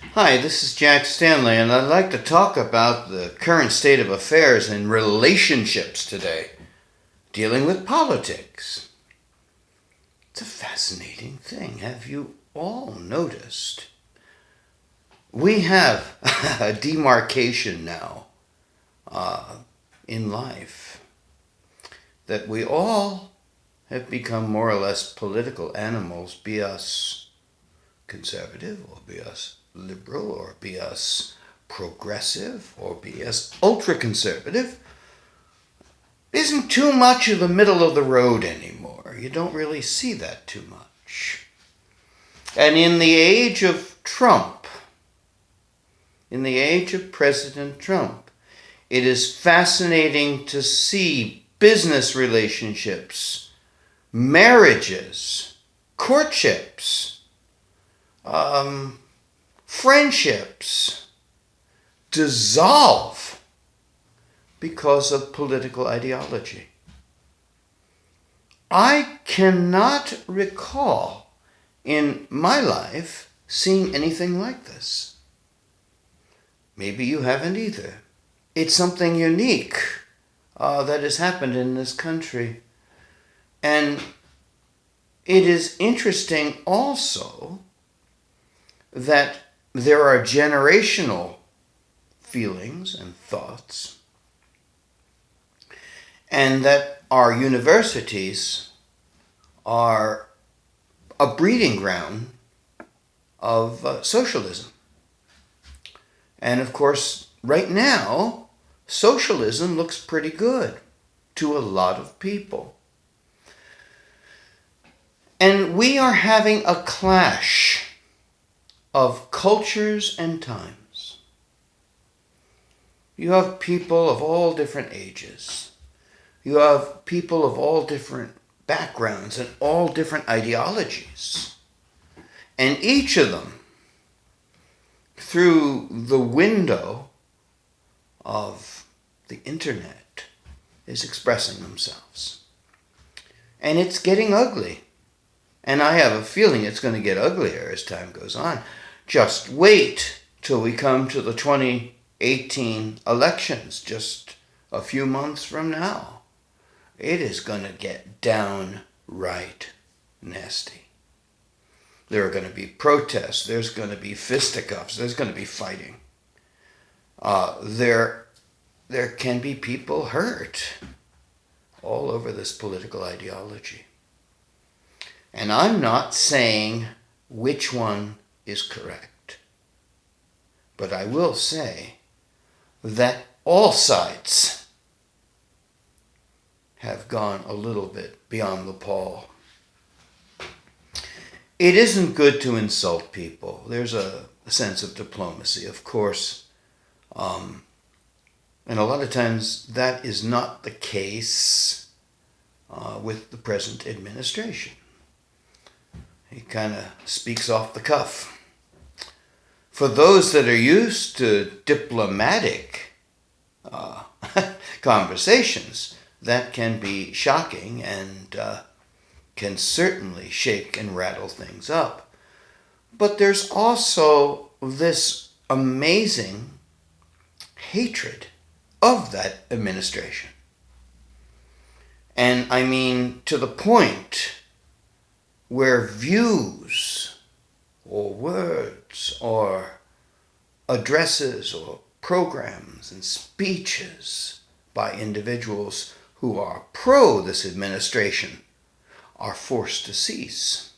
Hi, this is Jack Stanley, and I'd like to talk about the current state of affairs in relationships today, dealing with politics. It's a fascinating thing. Have you all noticed? We have a demarcation now in life that we all have become more or less political animals, be us conservative or be us liberal or be us progressive or be us ultra conservative. Isn't too much of the middle of the road anymore. You don't really see that too much. And in the age of Trump, in the age of President Trump, it is fascinating to see business relationships, marriages, courtships, friendships dissolve because of political ideology. I cannot recall in my life seeing anything like this. Maybe you haven't either. It's something unique that has happened in this country. And it is interesting also that there are generational feelings and thoughts, and that our universities are a breeding ground of socialism. And of course, right now, socialism looks pretty good to a lot of people. And we are having a clash of cultures and times. You have people of all different ages. You have people of all different backgrounds and all different ideologies. And each of them, through the window of the internet, is expressing themselves. And it's getting ugly. And I have a feeling it's going to get uglier as time goes on. Just wait till we come to the 2018 elections, just a few months from now. It is going to get downright nasty. There are going to be protests. There's going to be fisticuffs. There's going to be fighting. There can be people hurt all over this political ideology. And I'm not saying which one is correct. But I will say that all sides have gone a little bit beyond the pale. It isn't good to insult people. There's a sense of diplomacy, of course. And a lot of times that is not the case with the present administration. He kind of speaks off the cuff. For those that are used to diplomatic conversations, that can be shocking and can certainly shake and rattle things up. But there's also this amazing hatred of that administration. And I mean to the point where views or words or addresses or programs and speeches by individuals who are pro this administration are forced to cease.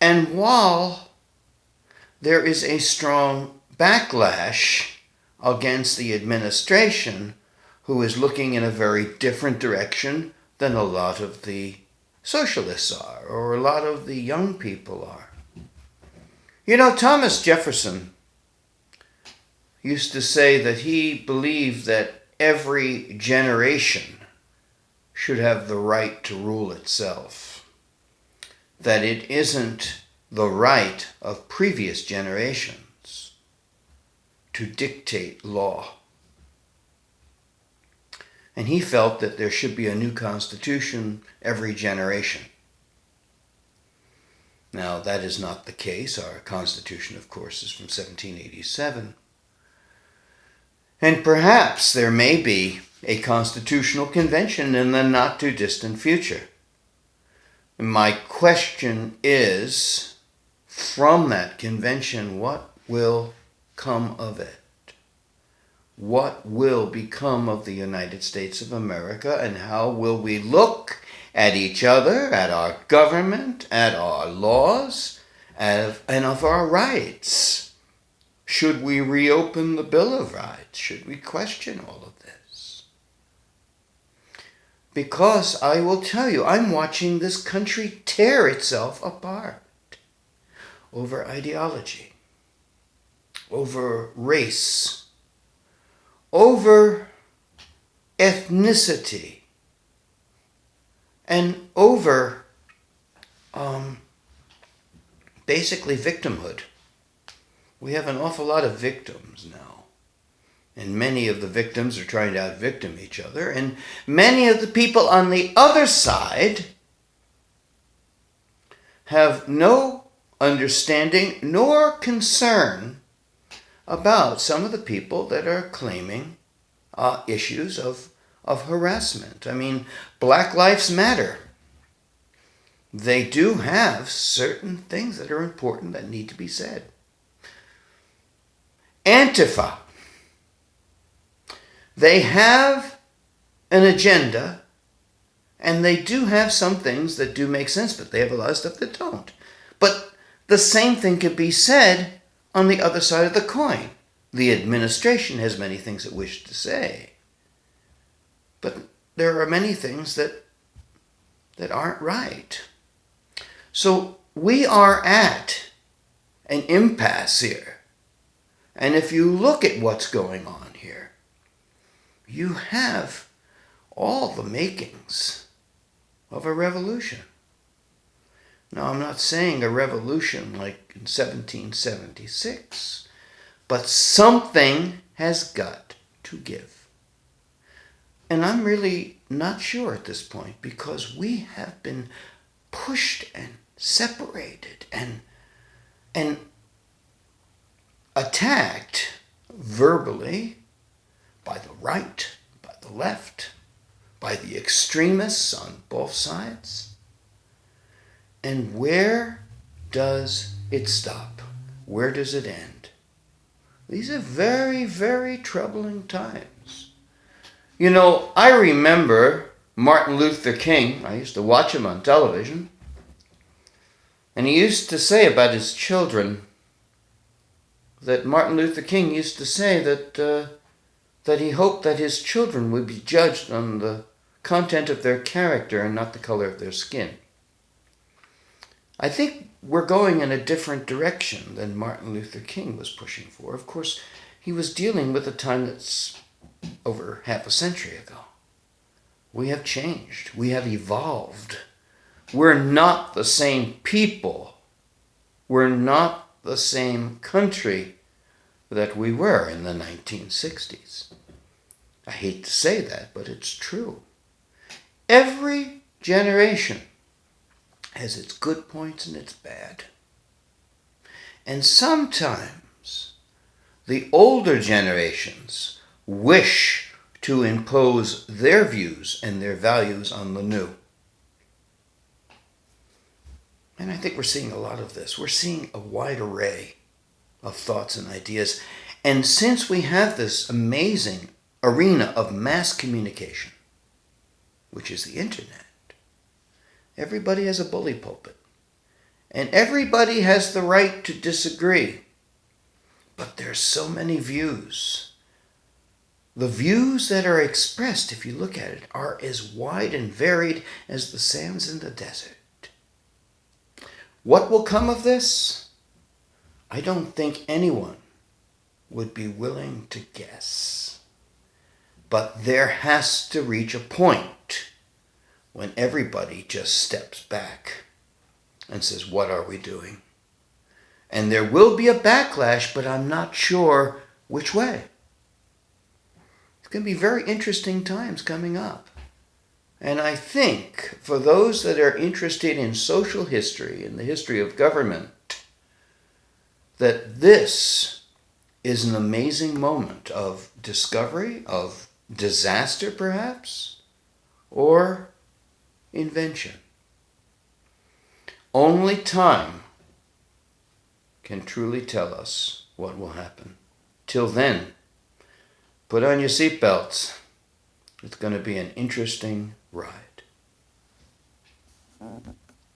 And while there is a strong backlash against the administration, who is looking in a very different direction than a lot of the socialists are, or a lot of the young people are. You know, Thomas Jefferson used to say that he believed that every generation should have the right to rule itself, that it isn't the right of previous generations to dictate law. And he felt that there should be a new constitution every generation. Now, that is not the case. Our Constitution, of course, is from 1787. And perhaps there may be a constitutional convention in the not-too-distant future. My question is, from that convention, what will come of it? What will become of the United States of America, and how will we look at each other, at our government, at our laws, and of our rights? Should we reopen the Bill of Rights? Should we question all of this? Because I will tell you, I'm watching this country tear itself apart over ideology, over race, over ethnicity, and over basically victimhood. We have an awful lot of victims now. And many of the victims are trying to out-victim each other. And many of the people on the other side have no understanding nor concern about some of the people that are claiming issues of harassment. I mean, Black Lives Matter. They do have certain things that are important that need to be said. Antifa. They have an agenda, and they do have some things that do make sense, but they have a lot of stuff that don't. But the same thing could be said on the other side of the coin. The administration has many things it wishes to say, but there are many things that aren't right. So we are at an impasse here. And if you look at what's going on here, you have all the makings of a revolution. Now, I'm not saying a revolution like in 1776, but something has got to give. And I'm really not sure at this point, because we have been pushed and separated and attacked verbally by the right, by the left, by the extremists on both sides. And where does it stop? Where does it end? These are very, very troubling times. You know, I remember Martin Luther King. I used to watch him on television. And he used to say about his children that Martin Luther King used to say that he hoped that his children would be judged on the content of their character and not the color of their skin. I think we're going in a different direction than Martin Luther King was pushing for. Of course, he was dealing with a time that's over half a century ago. We have changed. We have evolved. We're not the same people. We're not the same country that we were in the 1960s. I hate to say that, but it's true. Every generation has its good points and its bad. And sometimes the older generations wish to impose their views and their values on the new. And I think we're seeing a lot of this. We're seeing a wide array of thoughts and ideas. And since we have this amazing arena of mass communication, which is the internet, everybody has a bully pulpit. And everybody has the right to disagree. But there's so many views. The views that are expressed, if you look at it, are as wide and varied as the sands in the desert. What will come of this? I don't think anyone would be willing to guess. But there has to reach a point when everybody just steps back and says, what are we doing? And there will be a backlash, but I'm not sure which way. It's going to be very interesting times coming up. And I think for those that are interested in social history and the history of government, that this is an amazing moment of discovery, of disaster perhaps, or invention. Only time can truly tell us what will happen. Till then, put on your seatbelts. It's going to be an interesting ride.